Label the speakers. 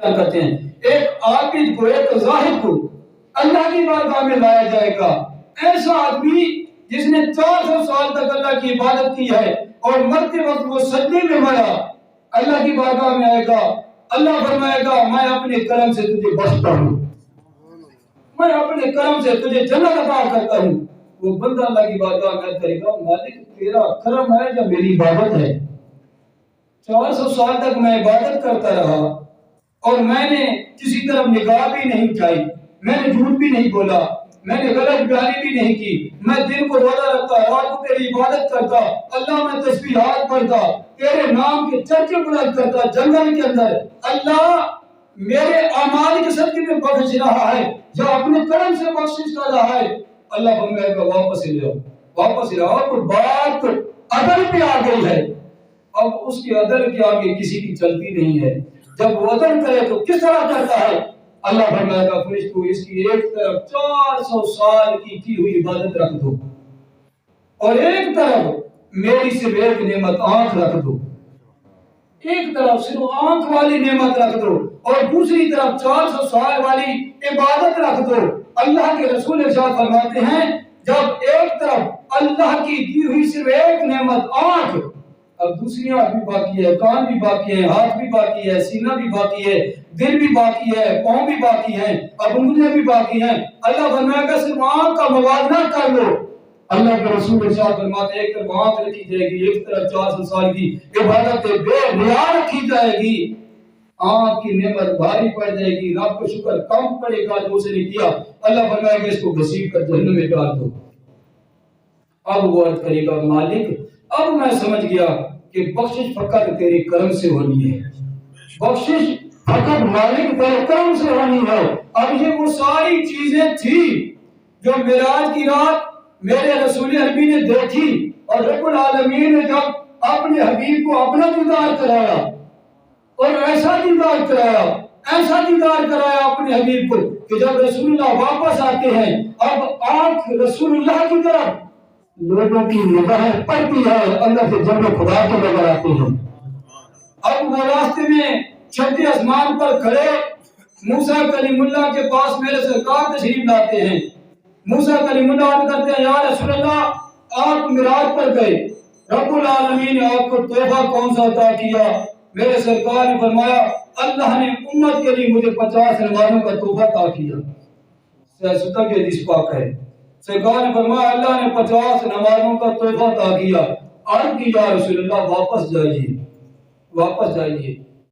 Speaker 1: کرتے ہیں ایک عابد کو، ایک زاہد کو اللہ کی بارگاہ میں لایا جائے گا. ایسا آدمی جس نے 400 سال تک اللہ کی عبادت کی ہے اور مرتے وقت وہ سجدے میں مرا، اللہ کی بارگاہ میں آئے گا. اللہ فرمائے گا میں اپنے کرم سے تجھے بخشتا ہوں، میں اپنے کرم سے تجھے جنت عطا کرتا ہوں. وہ بندہ اللہ کی بارگاہ میں کرے گا مالک تیرا کرم ہے یا میری عبادت ہے؟ 400 سال تک میں عبادت کرتا رہا اور میں نے کسی طرف نگاہ بھی نہیں اٹھائی، میں نے جھوٹ بھی نہیں بولا، میں نے غلط بیانی بھی نہیں کی، میں دن کو روزہ رکھتا، رات کو تیری عبادت کرتا، اللہ میں تسبیحات پڑھتا، تیرے نام کے چرچے بلند کرتا جنگل کے اندر. اللہ میرے اعمال کے صدقے میں بخش رہا ہے یا اپنے کرم سے بخشش کر رہا ہے؟ اللہ فرمائے گا واپس لے آؤ، واپس لے آؤ. تو بات عدل پہ آ گئی ہے، اب اس کی عدل کے آگے کسی کی چلتی نہیں ہے. جب وہ عدل کرے تو کس طرح کرتا ہے؟ اللہ فرمائے گا فرشتوں اس کی ایک طرف 400 سال کی ہوئی عبادت رکھ دو اور ایک طرف میری صرف ایک نعمت آنکھ رکھ دو. ایک طرف صرف آنکھ والی نعمت رکھ دو اور دوسری طرف 400 سال والی عبادت رکھ دو. اللہ کے رسول ارشاد فرماتے ہیں جب ایک طرف اللہ کی دی ہوئی صرف ایک نعمت آنکھ، اب دوسری آنکھ بھی باقی ہے، کان بھی باقی ہے، ہاتھ بھی باقی ہے، سینہ بھی باقی ہے، دل بھی باقی ہے، پاؤں بھی باقی ہیں، اب انگلیاں بھی باقی ہیں. اللہ فرمائے گا صرف آنکھ کا موازنہ کر لو. اللہ کے رسول ارشاد فرماتے ہیں ایک طرف آنکھ رکھی جائے گی، ایک طرف 400 سال کی عبادت بے نیا رکھی جائے گی. آنکھ کی نعمت بھاری پڑ جائے گی، رب کو شکر کم پڑے گا جو اسے نے کیا. اللہ فرمائے گا اس کو گھسیٹ کر جہنم میں ڈال دو. اب وہ عرض کرے گا مالک اب میں سمجھ گیا کہ بخشش فقط تیرے کرم سے ہونی ہے، بخشش فقط مالک تیرے کرم سے ہونی ہے. اب یہ وہ ساری چیزیں تھی جو معراج کی رات میرے رسول حبیب نے دیکھی اور رب العالمین نے جب اپنے حبیب کو اپنا دیدار کرایا اور ایسا دیدار کرایا، ایسا دیدار کرایا اپنے حبیب کو کہ جب رسول اللہ واپس آتے ہیں اب آنکھ رسول اللہ کی طرف لوگوں کی نگاہیں پڑتی ہے، اندر سے جنت خدا کے نظر آتے ہیں. اب وہ راستے میں چھٹے آسمان پر کھڑے موسیٰ کلیم اللہ کے پاس میرے سرکار تشریف لاتے ہیں. موسیٰ کلیم اللہ عرض کرتے ہیں یا رسول اللہ آپ معراج پر گئے، رب العالمین نے آپ کو تحفہ کون سا عطا کیا؟ میرے سرکار نے فرمایا اللہ نے امت کے لیے مجھے 50 نمازوں کا تحفہ عطا کیا. سیاستہ کی حدیث پاک ہے. سرکار نے فرمایا اللہ نے 50 نمازوں کا تحفہ عطا کیا. عرض کی یا رسول اللہ واپس جائیے، واپس جائیے.